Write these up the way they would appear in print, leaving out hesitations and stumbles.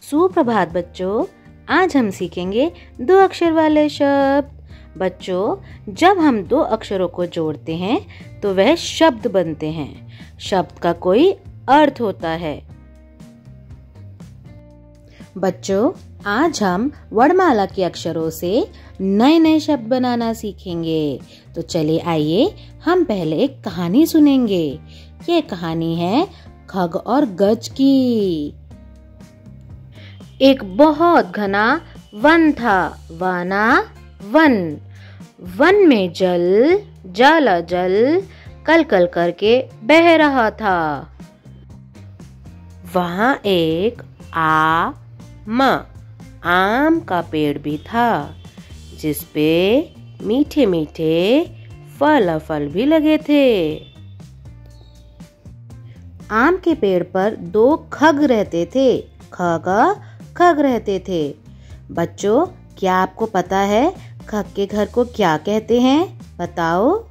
सुप्रभात बच्चों, आज हम सीखेंगे दो अक्षर वाले शब्द। बच्चों, जब हम दो अक्षरों को जोड़ते हैं तो वह शब्द बनते हैं। शब्द का कोई अर्थ होता है। बच्चों, आज हम वर्णमाला के अक्षरों से नए नए शब्द बनाना सीखेंगे। तो चलिए आइए हम पहले एक कहानी सुनेंगे। ये कहानी है खग और गज की। एक बहुत घना वन था, वाना वन। वन में जल कल कल करके बह रहा था। वहां एक आम का पेड़ भी था, जिसपे मीठे मीठे फल भी लगे थे। आम के पेड़ पर दो खग रहते थे, खग रहते थे। बच्चों, क्या आपको पता है खग के घर को क्या कहते हैं? बताओ।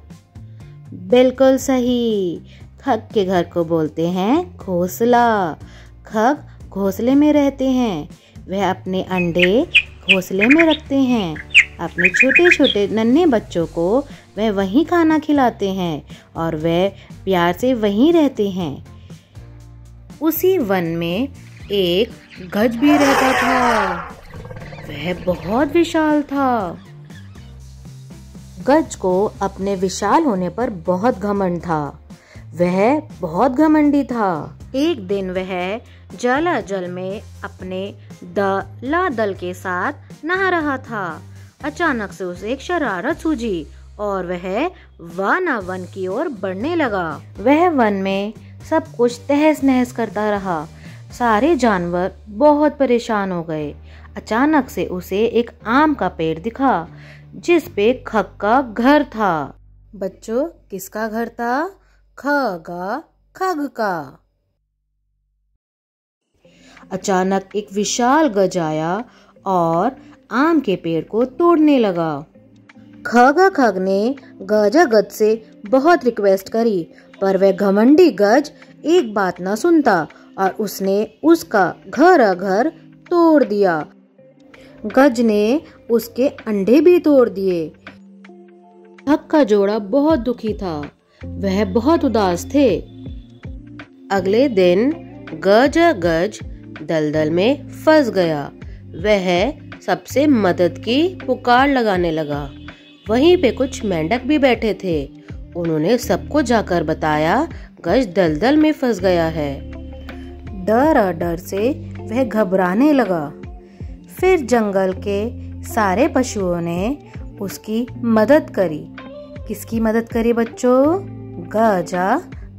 बिल्कुल सही, खग के घर को बोलते हैं घोंसला। खग घोंसले में रहते हैं। वह अपने अंडे घोंसले में रखते हैं। अपने छोटे छोटे नन्हे बच्चों को वह वहीं खाना खिलाते हैं और वह प्यार से वहीं रहते हैं। उसी वन में एक गज भी रहता था। वह बहुत विशाल था। गज को अपने विशाल होने पर बहुत घमंड था। वह बहुत घमंडी था। एक दिन वह जल में अपने दल के साथ नहा रहा था। अचानक से उसे एक शरारत सूझी और वह वन की ओर बढ़ने लगा। वह वन में सब कुछ तहस नहस करता रहा। सारे जानवर बहुत परेशान हो गए। अचानक से उसे एक आम का पेड़ दिखा, जिस पे खग का घर था। बच्चों, किसका घर था? खग का। अचानक एक विशाल गज आया और आम के पेड़ को तोड़ने लगा। खग ने गज से बहुत रिक्वेस्ट करी, पर वह घमंडी गज एक बात न सुनता और उसने उसका घर तोड़ दिया। गज ने उसके अंडे भी तोड़ दिए। खग का जोड़ा बहुत दुखी था। वह बहुत उदास थे। अगले दिन गज दलदल में फंस गया। वह सबसे मदद की पुकार लगाने लगा। वहीं पे कुछ मेंढक भी बैठे थे। उन्होंने सबको जाकर बताया गज दलदल में फंस गया है। डर से वह घबराने लगा। फिर जंगल के सारे पशुओं ने उसकी मदद करी। किसकी मदद करी बच्चों?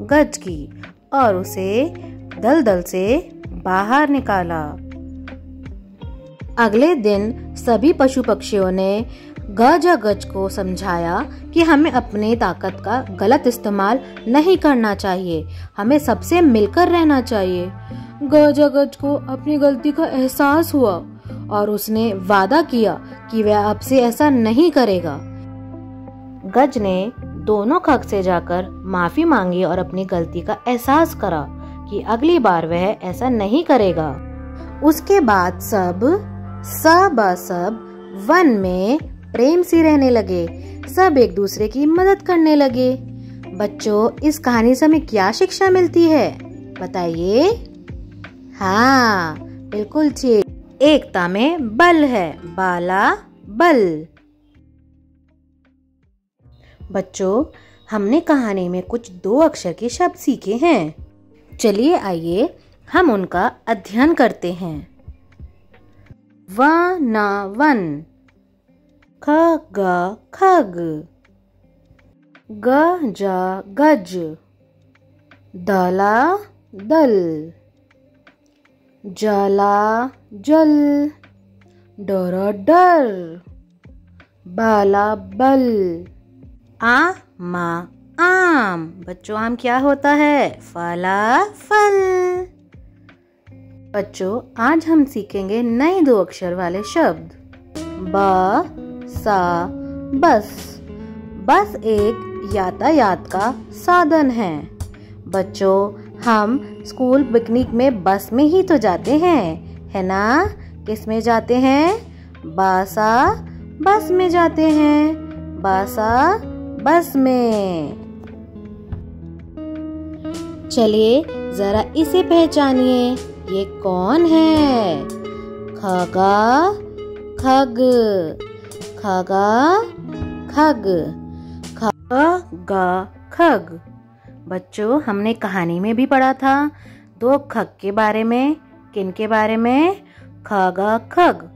गज की, और उसे दलदल से बाहर निकाला। अगले दिन सभी पशु पक्षियों ने गज को समझाया कि हमें अपनी ताकत का गलत इस्तेमाल नहीं करना चाहिए। हमें सबसे मिलकर रहना चाहिए। गज को अपनी गलती का एहसास हुआ और उसने वादा किया कि वह अब से ऐसा नहीं करेगा। गज ने दोनों खग से जाकर माफी मांगी और अपनी गलती का एहसास करा कि अगली बार वह ऐसा नहीं करेगा। उसके बाद सब वन में प्रेम से रहने लगे। सब एक दूसरे की मदद करने लगे। बच्चों, इस कहानी से हमें क्या शिक्षा मिलती है? बताइए। हाँ, बिल्कुल ठीक। एकता में बल है, बाला बल। बच्चों, हमने कहानी में कुछ दो अक्षर के शब्द सीखे हैं। चलिए आइए हम उनका अध्ययन करते हैं। वन, खग, गज, दल, जल, डर, बाला बल, आम। बच्चों, आम क्या होता है? फल। बच्चों, आज हम सीखेंगे नए दो अक्षर वाले शब्द। बस एक यातायात का साधन है। बच्चों, हम स्कूल पिकनिक में बस में ही तो जाते हैं। है ना? किस में जाते हैं? बासा बस में जाते हैं। बासा बस में। चलिए जरा इसे पहचानिए, ये कौन है? खगा खग, खगा खग, खगा खग। बच्चों, हमने कहानी में भी पढ़ा था 2 खग के बारे में। किन के बारे में? खगा खग।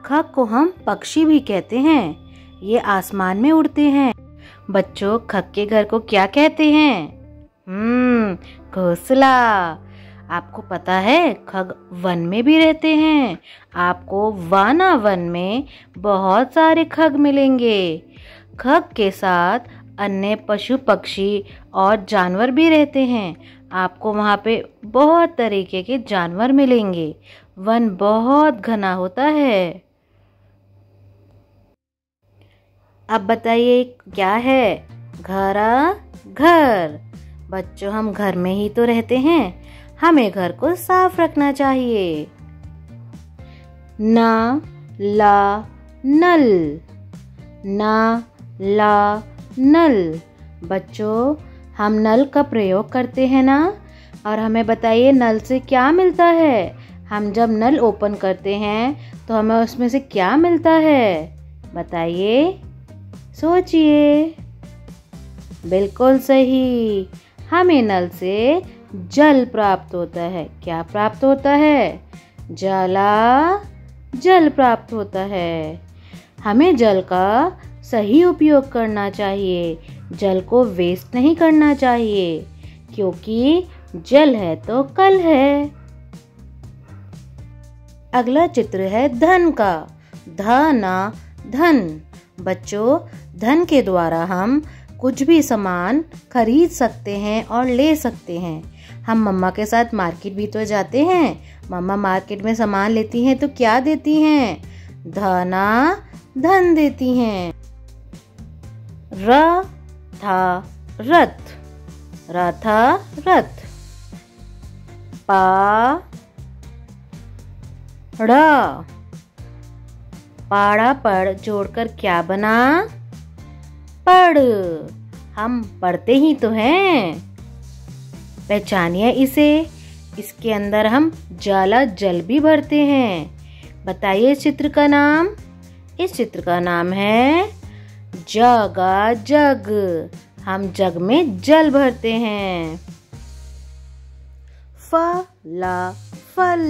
खग को हम पक्षी भी कहते हैं, ये आसमान में उड़ते हैं। बच्चों, खग के घर को क्या कहते हैं? घोंसला। आपको पता है खग वन में भी रहते हैं। आपको वाना वन में बहुत सारे खग मिलेंगे। खग के साथ अन्य पशु पक्षी और जानवर भी रहते हैं। आपको वहाँ पे बहुत तरीके के जानवर मिलेंगे। वन बहुत घना होता है। अब बताइए क्या है? घरा घर। बच्चों, हम घर में ही तो रहते हैं, हमें घर को साफ रखना चाहिए। ना ला नल, ना ला नल। बच्चों, हम नल का प्रयोग करते हैं ना? और हमें बताइए नल से क्या मिलता है? हम जब नल ओपन करते हैं तो हमें उसमें से क्या मिलता है? बताइए, सोचिए। बिल्कुल सही, हमें नल से जल प्राप्त होता है। क्या प्राप्त होता है? जला जल प्राप्त होता है। हमें जल का सही उपयोग करना चाहिए, जल को वेस्ट नहीं करना चाहिए, क्योंकि जल है तो कल है। अगला चित्र है धन का। धना धन। बच्चों, धन के द्वारा हम कुछ भी सामान खरीद सकते हैं और ले सकते हैं। हम मम्मा के साथ मार्केट भी तो जाते हैं। मम्मा मार्केट में सामान लेती हैं तो क्या देती हैं? धना धन देती हैं। र था रथ, र था रथ। पा ड़ा, पाड़ा पड़ जोड़कर क्या बना? पढ़। हम पढ़ते ही तो हैं। पहचानिए इसे, इसके अंदर हम जाला जल भी भरते हैं। बताइए इस चित्र का नाम। इस चित्र का नाम है जगा जग। हम जग में जल भरते हैं। फला फल।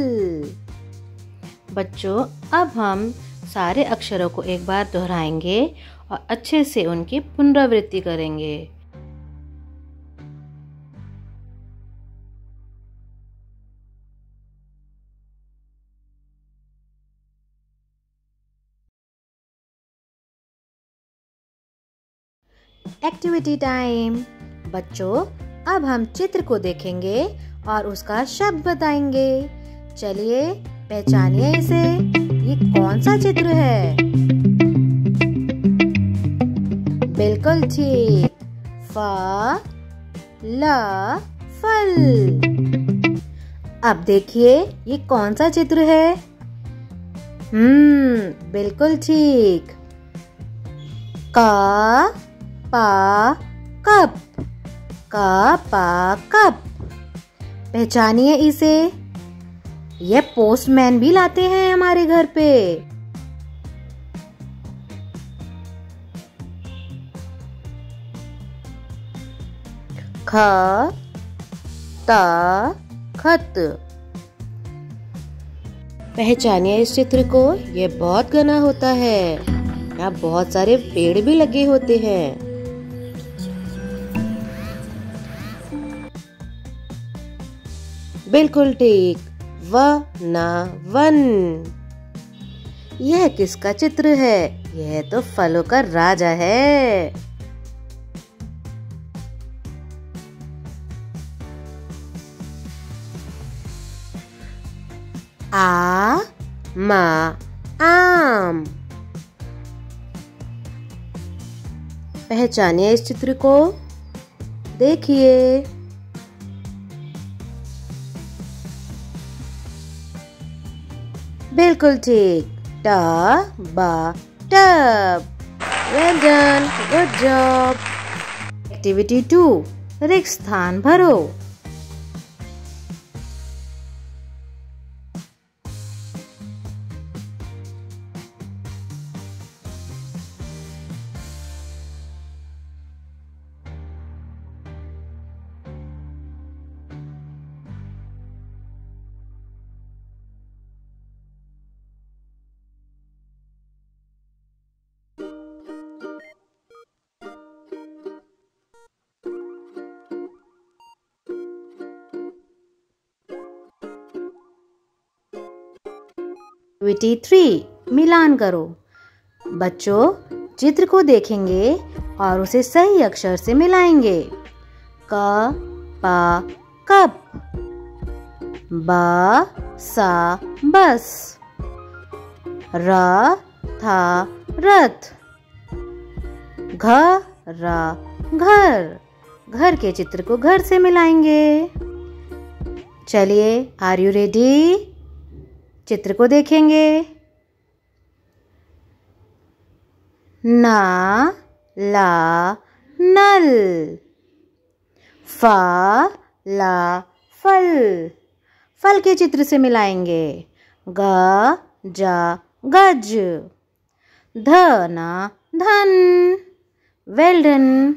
बच्चों, अब हम सारे अक्षरों को एक बार दोहराएंगे और अच्छे से उनकी पुनरावृत्ति करेंगे। Activity time. बच्चों, अब हम चित्र को देखेंगे और उसका शब्द बताएंगे। चलिए पहचानिए इसे, ये कौन सा चित्र है? बिल्कुल ठीक, ला फल। अब देखिए ये कौन सा चित्र है? बिल्कुल ठीक, का पा कप, का पा कप। पहचानिए इसे, ये पोस्टमैन भी लाते हैं हमारे घर पे। ख ता खत। पहचानिए इस चित्र को, ये बहुत घना होता है। यहाँ बहुत सारे पेड़ भी लगे होते हैं। बिल्कुल ठीक, वना वन। यह किसका चित्र है? यह तो फलों का राजा है। आ मा आम। पहचानिए इस चित्र को, देखिए। बिल्कुल ठीक। ट बा tub. Well done, good job. Activity 2, रिक्त स्थान भरो। एक्टिविटी 3, मिलान करो। बच्चों चित्र को देखेंगे और उसे सही अक्षर से मिलाएंगे। क पा कप। बा सा बस। र था रथ। घ रा घर। घर के चित्र को घर से मिलाएंगे। चलिए, आर यू रेडी? चित्र को देखेंगे। ना ला नल। फा ला फल। फल के चित्र से मिलाएंगे। ग जा गज। ध ना धन। Well done.